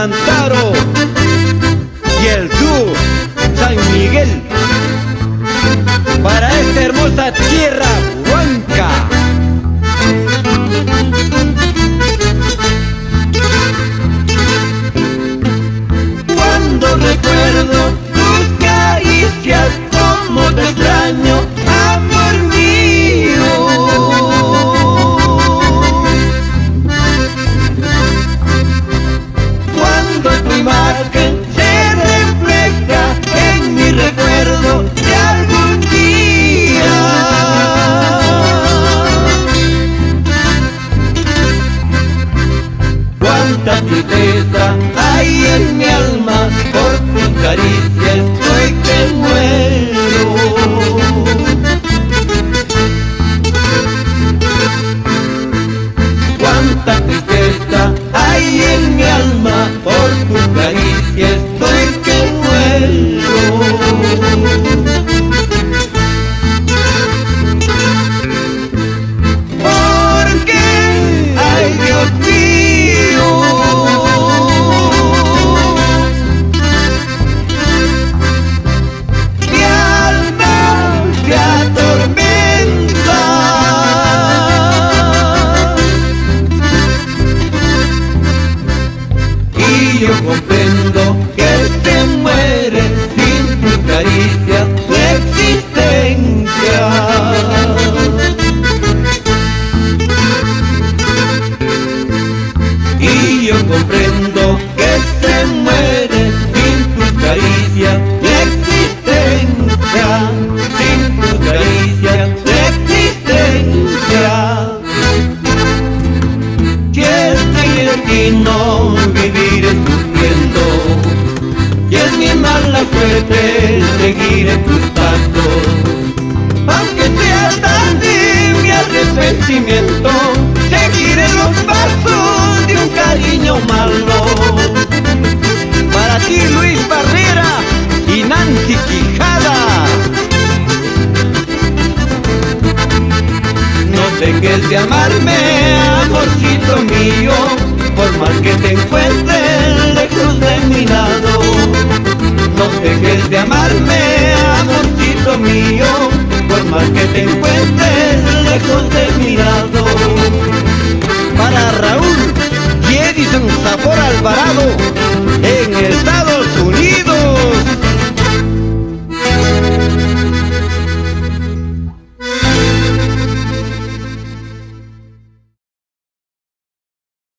Mantaro y el dúo San Miguel para esta hermosa tierra huanca. Cuando recuerdo tus caricias, como te extraño, amor mío. Cuando tu imagen se refleja en mi recuerdo de algún día. Cuánta tristeza hay en mi alma, por tus caricias estoy que muero. Cuánta tristeza hay en mi alma, por tus caricias estoy que muero. Porque, ay Dios mío, mi alma se atormenta. Y yo comprendo que se muere sin tus caricias la existencia. Y yo comprendo que se muere sin tus caricias la existencia. Sin tus caricias la existencia. Si es mi destino viviré sufriendo, y es mi mala suerte seguiré tus pasos. Aunque sea tarde mi arrepentimiento, seguiré los pasos de un cariño malo. Para ti Luis Barrera y Nancy Quijada. No dejes de amarme, amorcito mío, por más que tenga